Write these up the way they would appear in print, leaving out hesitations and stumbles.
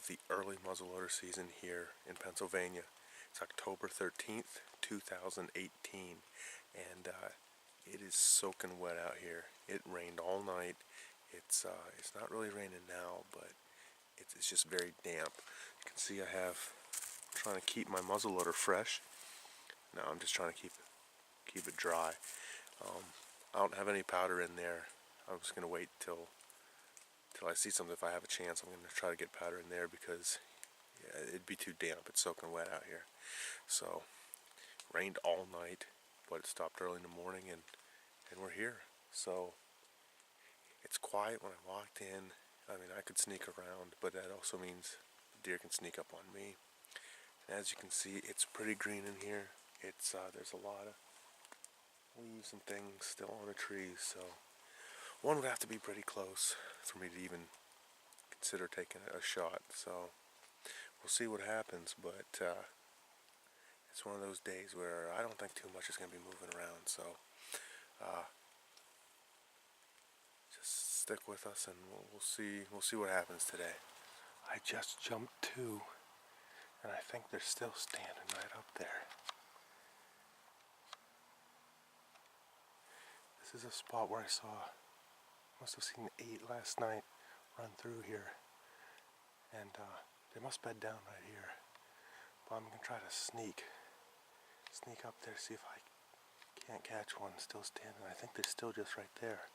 of the early muzzleloader season here in Pennsylvania. It's October 13th, 2018, and it is soaking wet out here. It rained all night. It's not really raining now, but it's just very damp. You can see I'm trying to keep my muzzleloader fresh. Now I'm just trying to keep it dry. I don't have any powder in there. I'm just gonna wait till I see something. If I have a chance, I'm gonna try to get powder in there because it'd be too damp. It's soaking wet out here. So rained all night, but it stopped early in the morning, and we're here. So it's quiet. When I walked in, I mean, I could sneak around, but that also means the deer can sneak up on me. And as you can see, it's pretty green in here. There's a lot of leaves and things still on the trees, so one would have to be pretty close for me to even consider taking a shot. So we'll see what happens, but it's one of those days where I don't think too much is going to be moving around. So just stick with us, and we'll see what happens today. I just jumped two, and I think they're still standing right up there. This is a spot where must have seen 8 last night run through here, and they must bed down right here. But I'm gonna try to sneak up there, see if I can't catch one still standing. I think they're still just right there.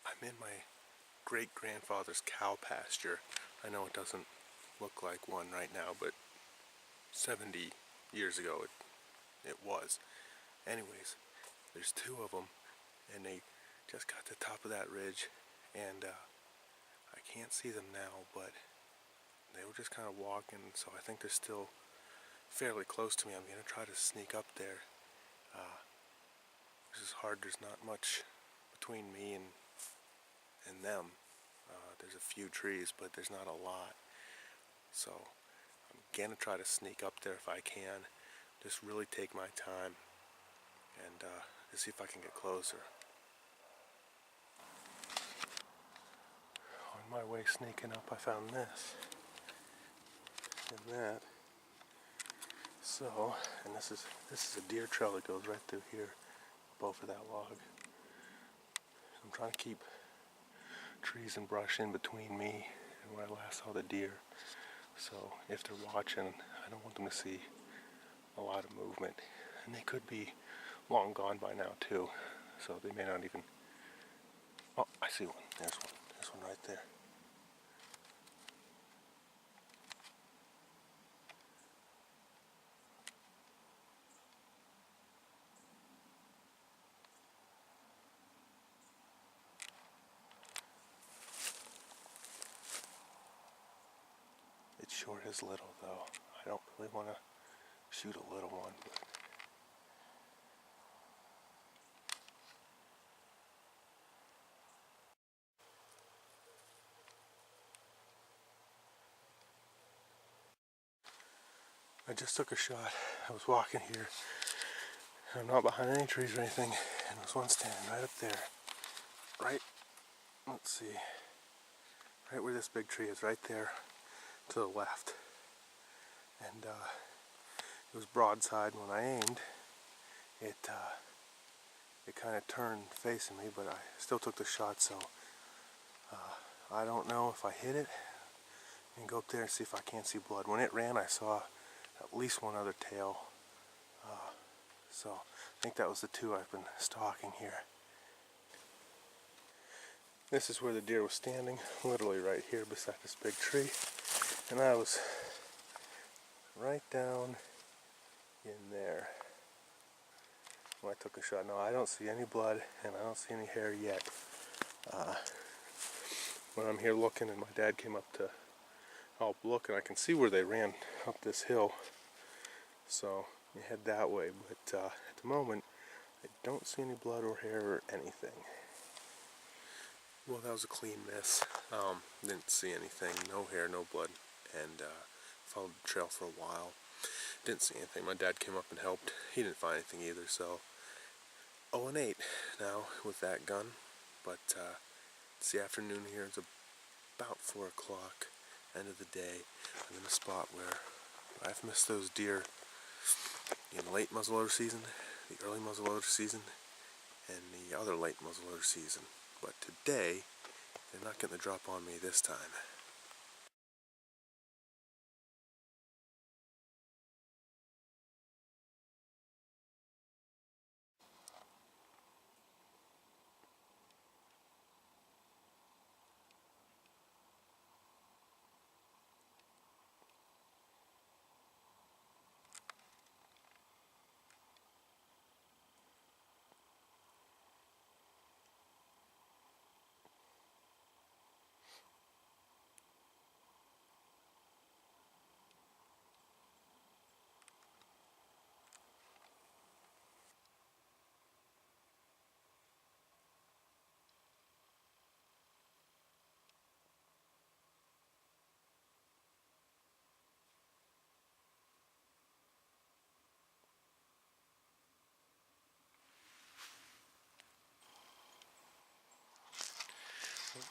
I'm in my great-grandfather's cow pasture. I know it doesn't look like one right now, but 70 years ago it was. Anyways, there's 2 of them, and they just got to the top of that ridge, and I can't see them now, but they were just kind of walking, so I think they're still fairly close to me. I'm gonna try to sneak up there. This is hard. There's not much between me and them. There's a few trees, but there's not a lot. So I'm gonna try to sneak up there if I can. Just really take my time and just see if I can get closer. On my way sneaking up, I found this and that. So, and this is a deer trail that goes right through here, up over that log. I'm trying to keep trees and brush in between me and where I last saw the deer. So if they're watching, I don't want them to see a lot of movement. And they could be long gone by now too. So they may not even... Oh, I see one. There's one. There's one right there. It sure is little though. I don't really want to shoot a little one, but I just took a shot. I was walking here. I'm not behind any trees or anything, and there's one standing right up there. Right, let's see, right where this big tree is, right there to the left. And it was broadside. When I aimed, it kind of turned facing me, but I still took the shot. So I don't know if I hit it. I can go up there and see if I can't see blood. When it ran, I saw at least one other tail. So I think that was the 2 I've been stalking here. This is where the deer was standing, literally right here beside this big tree. And I was right down in there when I took a shot. No, I don't see any blood, and I don't see any hair yet. When I'm here looking, and my dad came up to I'll look and I can see where they ran up this hill. So you head that way, but at the moment I don't see any blood or hair or anything. Well, that was a clean miss. Didn't see anything, no hair, no blood, and followed the trail for a while. Didn't see anything. My dad came up and helped. He didn't find anything either, so 0-8 now with that gun. But it's the afternoon here. It's about 4 o'clock, end of the day. I'm in a spot where I've missed those deer in the late muzzleloader season, the early muzzleloader season, and the other late muzzleloader season. But today, they're not getting the drop on me this time.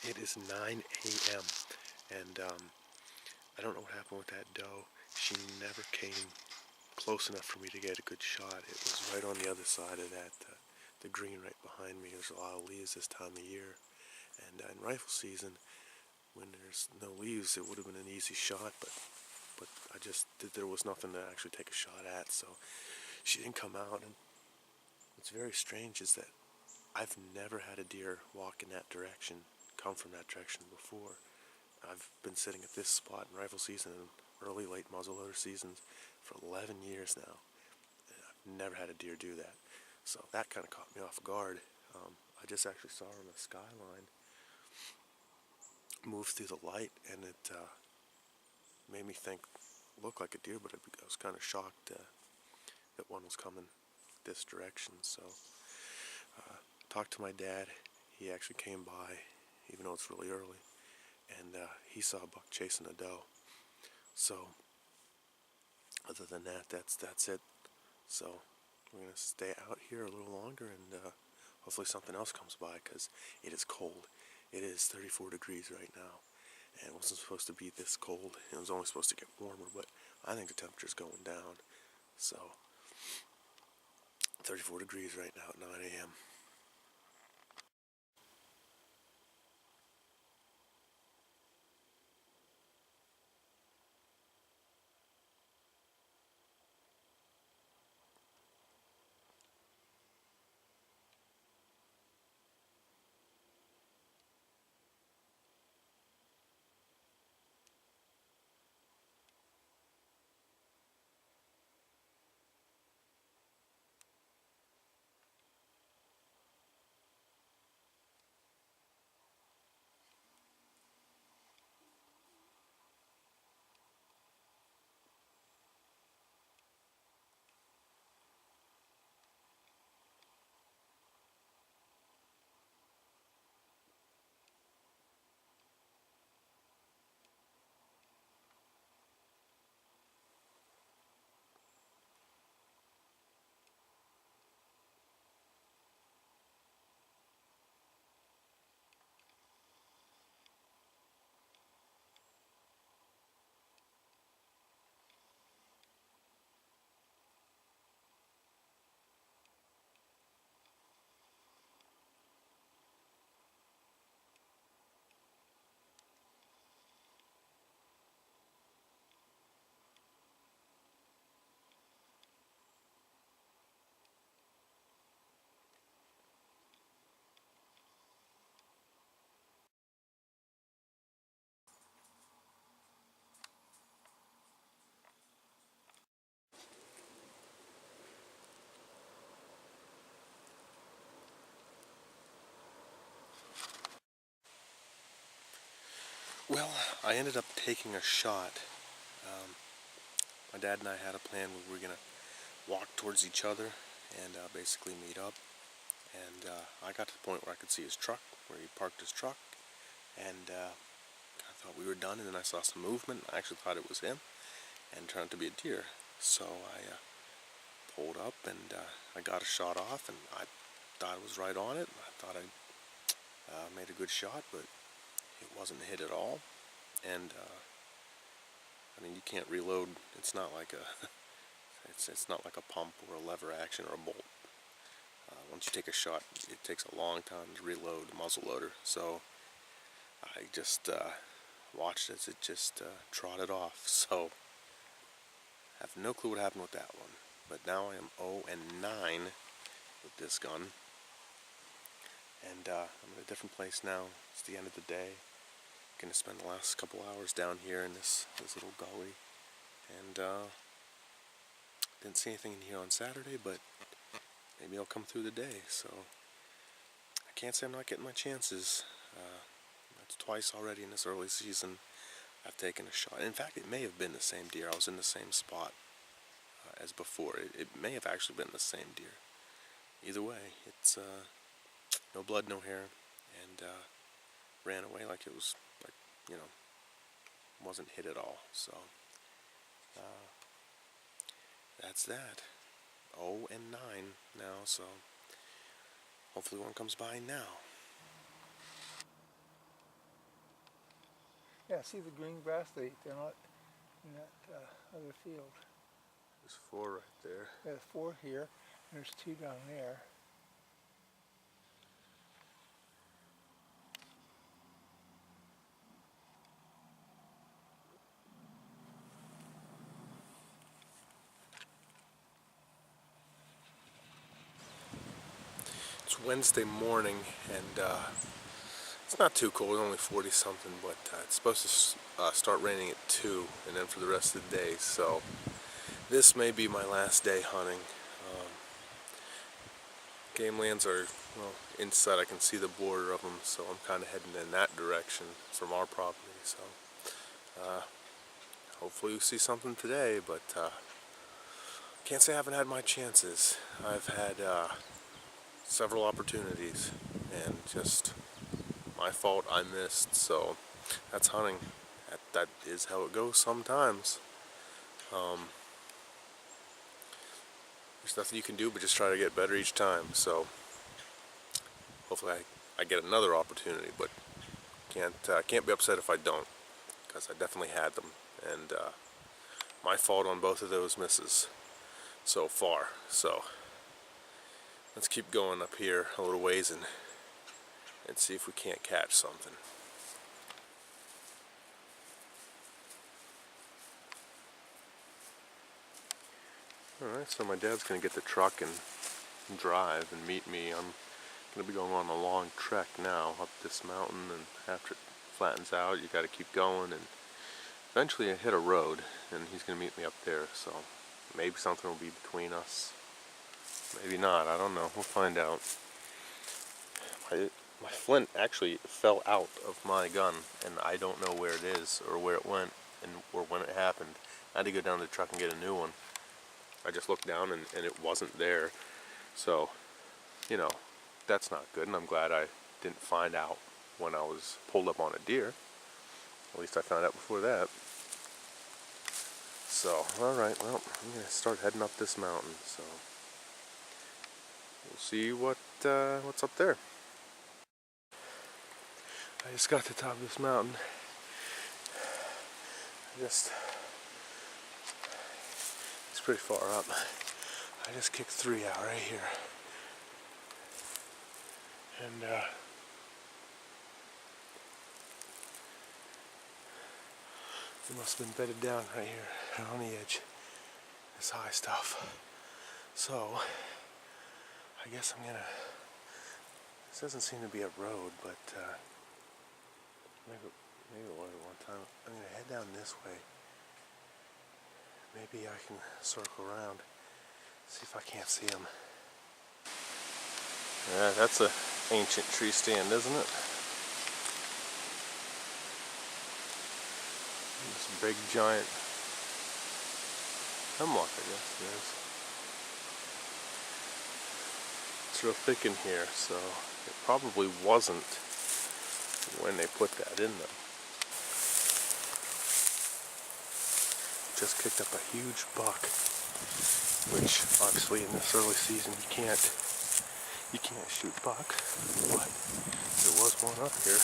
It is 9 a.m. and I don't know what happened with that doe. She never came close enough for me to get a good shot. It was right on the other side of that, the green right behind me. There's a lot of leaves this time of year, and in rifle season, when there's no leaves, it would have been an easy shot, but there was nothing to actually take a shot at, so she didn't come out. And what's very strange is that I've never had a deer walk in that direction, come from that direction before. I've been sitting at this spot in rifle season and early, late muzzleloader seasons for 11 years now, and I've never had a deer do that. So that kind of caught me off guard. I just actually saw her on the skyline move through the light, and it made me look like a deer, but I was kind of shocked that one was coming this direction. So talked to my dad. He actually came by, even though it's really early, and he saw a buck chasing a doe. So other than that, that's it. So we're gonna stay out here a little longer, and hopefully something else comes by, because it is cold. It is 34 degrees right now, and it wasn't supposed to be this cold. It was only supposed to get warmer, but I think the temperature's going down. So 34 degrees right now at 9 a.m. Well, I ended up taking a shot. My dad and I had a plan where we were going to walk towards each other and basically meet up. And I got to the point where I could see his truck, where he parked his truck, and I thought we were done, and then I saw some movement. I actually thought it was him, and it turned out to be a deer. So I pulled up, and I got a shot off, and I thought it was right on it. I thought I made a good shot, but it wasn't a hit at all. And I mean, you can't reload. It's not like a it's not like a pump or a lever action or a bolt. Once you take a shot, it takes a long time to reload the muzzleloader. So I just watched as it just trotted off. So I have no clue what happened with that one. But now I am 0-9 with this gun. And I'm in a different place now. It's the end of the day. I'm going to spend the last couple hours down here in this little gully. And didn't see anything in here on Saturday, but maybe I'll come through the day. So I can't say I'm not getting my chances. That's twice already in this early season I've taken a shot. In fact, it may have been the same deer. I was in the same spot as before. It may have actually been the same deer. Either way, it's no blood, no hair, and ran away like it was, like, you know, wasn't hit at all. So that's that. 0-9 now, so hopefully one comes by now. Yeah, see the green grass, they're not in that other field. There's 4 right there. There's 4 here, and there's 2 down there. It's Wednesday morning, and it's not too cold. It's only 40 something, but it's supposed to start raining at 2, and then for the rest of the day. So this may be my last day hunting. Game lands are, well, inside. I can see the border of them, so I'm kind of heading in that direction from our property. So hopefully we see something today, but can't say I haven't had my chances. I've had several opportunities, and just my fault I missed. So that's hunting. That is how it goes sometimes. There's nothing you can do but just try to get better each time. So hopefully I get another opportunity, but can't be upset if I don't, because I definitely had them, and my fault on both of those misses so far. So let's keep going up here a little ways and see if we can't catch something. Alright, so my dad's going to get the truck and drive and meet me. I'm going to be going on a long trek now up this mountain, and after it flattens out, you got to keep going, and eventually I hit a road, and he's going to meet me up there. So maybe something will be between us. Maybe not, I don't know. We'll find out. My flint actually fell out of my gun, and I don't know where it is or where it went or when it happened. I had to go down to the truck and get a new one. I just looked down and it wasn't there. So, you know, that's not good, and I'm glad I didn't find out when I was pulled up on a deer. At least I found out before that. So, alright, well, I'm going to start heading up this mountain, so we'll see what's up there. I just got to the top of this mountain. It's pretty far up. I just kicked 3 out right here. And it must have been bedded down right here on the edge. This high stuff. So I guess I'm gonna, this doesn't seem to be a road, but maybe it was at one time. I'm gonna head down this way. Maybe I can circle around, see if I can't see them. Yeah, that's an ancient tree stand, isn't it? Big giant hemlock, I guess it is. It's real thick in here, so it probably wasn't when they put that in them. Just picked up a huge buck, which obviously in this early season you can't shoot buck, but there was one up here.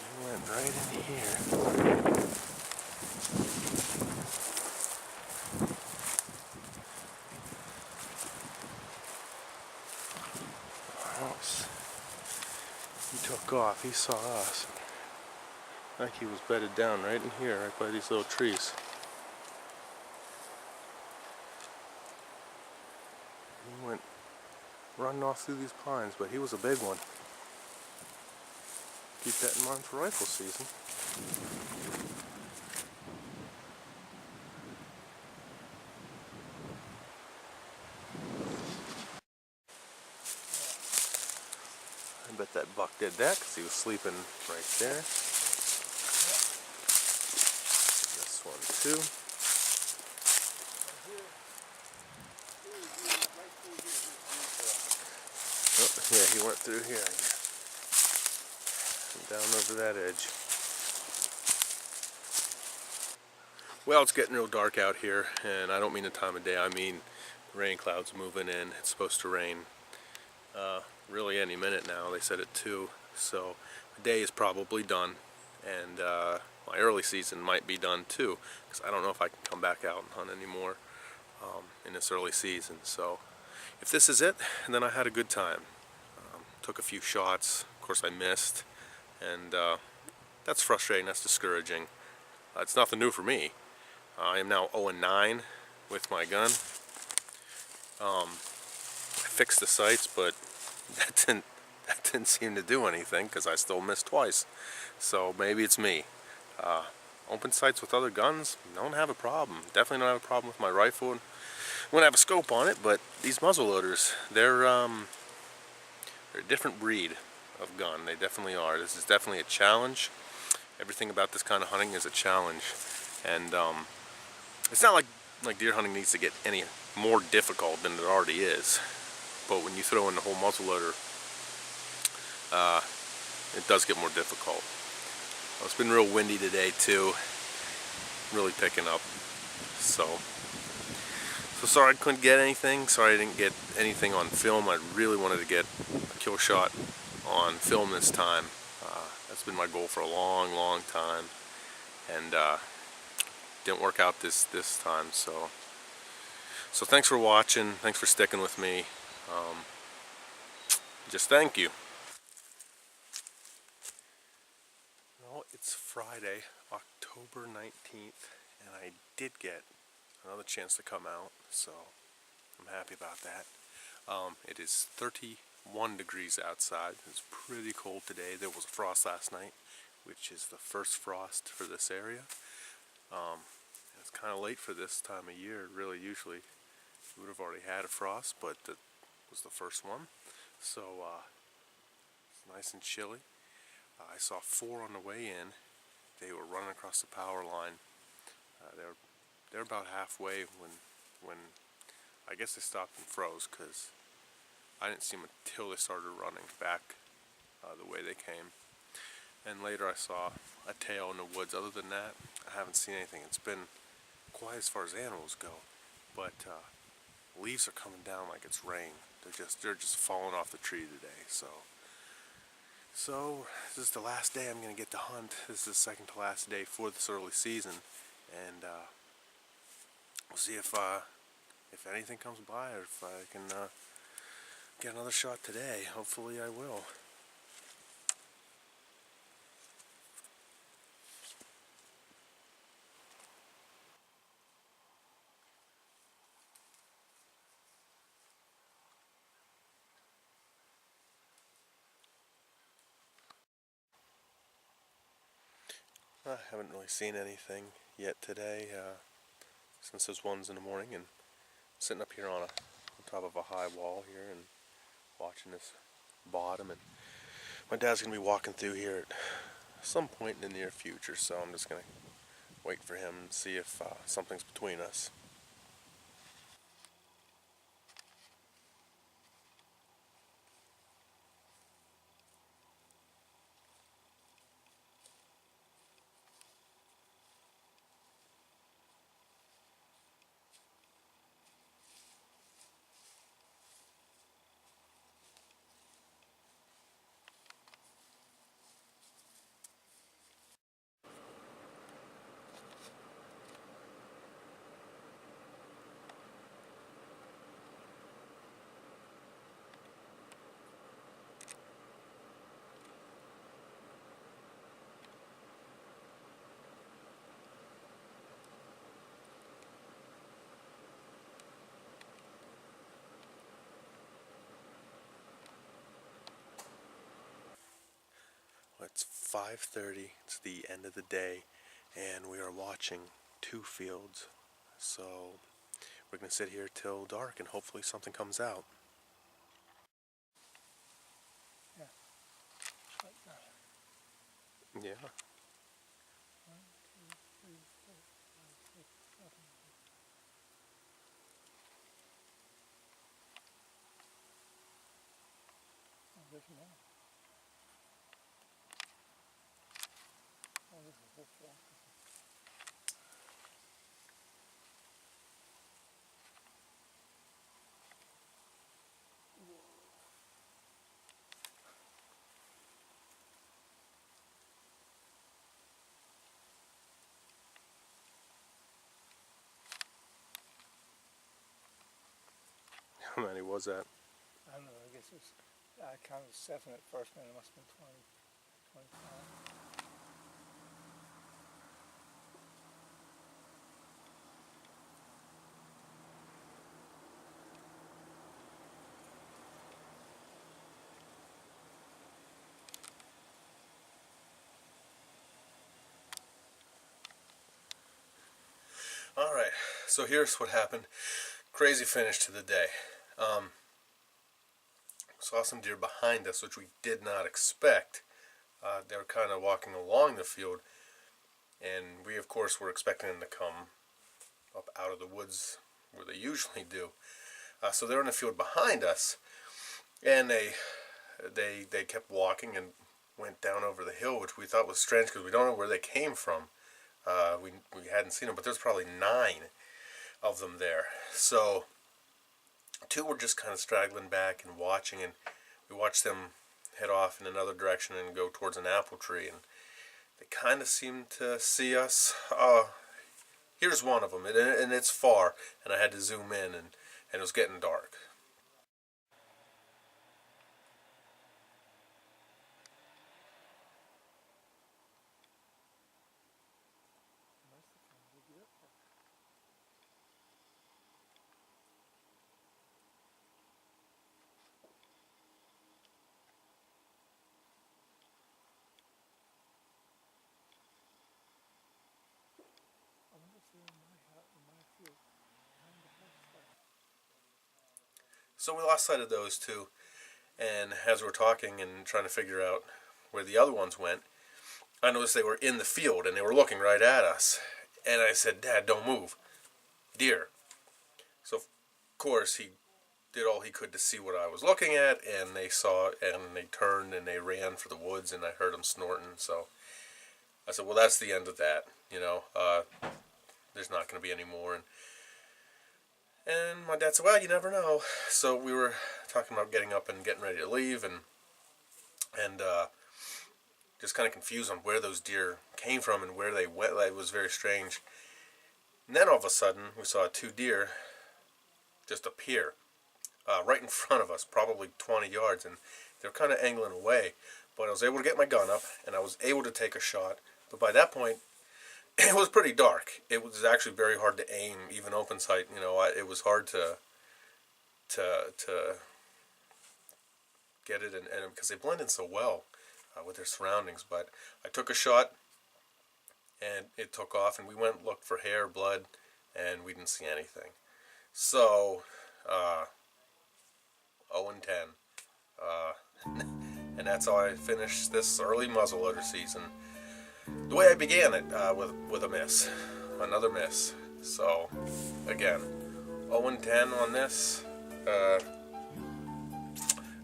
He went right in here. He took off. He saw us. Like he was bedded down right in here, right by these little trees. He went running off through these pines, but he was a big one. Keep that in mind for rifle season. I bet that buck did that because he was sleeping right there. This one too. Oh, yeah, he went through here. And down over that edge. Well, it's getting real dark out here, and I don't mean the time of day. I mean the rain clouds moving in. It's supposed to rain really any minute now. They said at 2, so the day is probably done, and my early season might be done too, because I don't know if I can come back out and hunt anymore in this early season. So if this is it, then I had a good time. Took a few shots. Of course I missed, and that's frustrating. That's discouraging. It's nothing new for me. I am now 0-9 with my gun. I fixed the sights, but that didn't seem to do anything because I still missed twice. So maybe it's me. Open sights with other guns, don't have a problem. Definitely don't have a problem with my rifle. I'm gonna have a scope on it, but these muzzleloaders, they're a different breed of gun. They definitely are. This is definitely a challenge. Everything about this kind of hunting is a challenge, and it's not like deer hunting needs to get any more difficult than it already is. But when you throw in the whole muzzleloader, it does get more difficult. Well, it's been real windy today too, really picking up. So sorry I couldn't get anything. Sorry I didn't get anything on film. I really wanted to get a kill shot on film this time. That's been my goal for a long time, and didn't work out this time. So thanks for watching. Thanks for sticking with me. Just thank you. Well, it's Friday, October 19th, and I did get another chance to come out, so I'm happy about that. It is 31 degrees outside. It's pretty cold today. There was a frost last night, which is the first frost for this area. It's kind of late for this time of year. Really, usually we would have already had a frost, but it was the first one. So it's nice and chilly. I saw 4 on the way in. They were running across the power line. They're about halfway when I guess they stopped and froze, because I didn't see them until they started running back the way they came. And later I saw a tail in the woods. Other than that, I haven't seen anything. It's been quiet as far as animals go, but leaves are coming down like it's rain. They're just falling off the tree today. So this is the last day I'm gonna get to hunt. This is the second to last day for this early season, and we'll see if anything comes by, or if I can get another shot today. Hopefully I will. I haven't really seen anything yet today, since there's 1s in the morning, and sitting up here on top of a high wall here and watching this bottom, and my dad's gonna be walking through here at some point in the near future, so I'm just gonna wait for him and see if something's between us. It's 5:30, it's the end of the day, and we are watching 2 fields. So we're going to sit here till dark and hopefully something comes out. Yeah. Like that. Yeah. 1, 2, 3, 4, 5, 6, 7. Oh, there's more. Oh, there's a whole flock of them. How many was that? I don't know, I guess it's, I counted 7 at first, and it must have been 20, 25. Alright, so here's what happened. Crazy finish to the day. Saw some deer behind us, which we did not expect. They were kind of walking along the field, and we, of course, were expecting them to come up out of the woods where they usually do. So they were in the field behind us, and they kept walking and went down over the hill, which we thought was strange because we don't know where they came from. We hadn't seen them, but there's probably 9 of them there. So 2 were just kind of straggling back and watching, and we watched them head off in another direction and go towards an apple tree, and they kind of seemed to see us. Here's one of them, and it's far, and I had to zoom in, and it was getting dark. That's the kind we get up for. I wonder if they're in my house, in my field, behind the house there. So we lost sight of those 2, and as we're talking and trying to figure out where the other ones went, I noticed they were in the field, and they were looking right at us. And I said, "Dad, don't move. Deer." So, of course, he did all he could to see what I was looking at, and they saw it, and they turned, and they ran for the woods, and I heard them snorting. So I said, well, that's the end of that. There's not going to be any more. And my dad said, well, you never know. So we were talking about getting up and getting ready to leave, and just kind of confused on where those deer came from and where they went. It was very strange. And then all of a sudden, we saw 2 deer just appear right in front of us, probably 20 yards, and they were kind of angling away. But I was able to get my gun up, and I was able to take a shot. But by that point, it was pretty dark. It was actually very hard to aim, even open sight. It was hard to get it, and because they blend in so well with their surroundings. But I took a shot, and it took off, and we went and looked for hair, blood, and we didn't see anything. So 0 and 10. And that's how I finished this early muzzleloader season. The way I began it, with a miss. Another miss. So, again, 0-10 on this.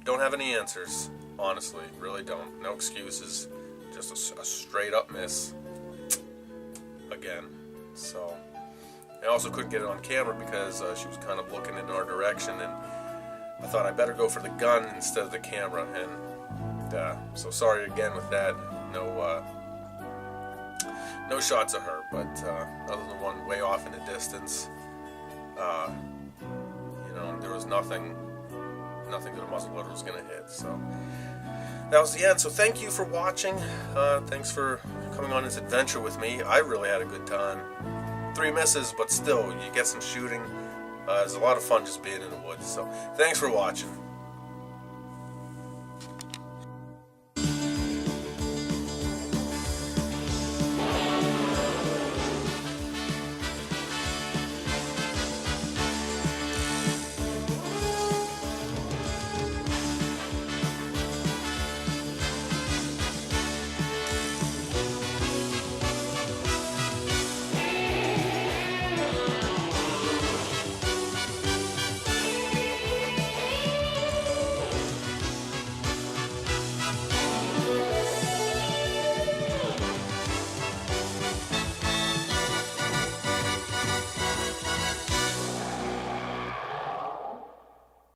Don't have any answers, honestly. Really don't. No excuses. Just a straight up miss. Again. So, I also couldn't get it on camera because she was kind of looking in our direction, and I thought I better go for the gun instead of the camera. And so sorry again with that. No shots of her, but other than one way off in the distance, there was nothing that a muzzleloader was going to hit. So that was the end. So thank you for watching. Thanks for coming on this adventure with me. I really had a good time. 3 misses, but still, you get some shooting. It's a lot of fun just being in the woods. So thanks for watching.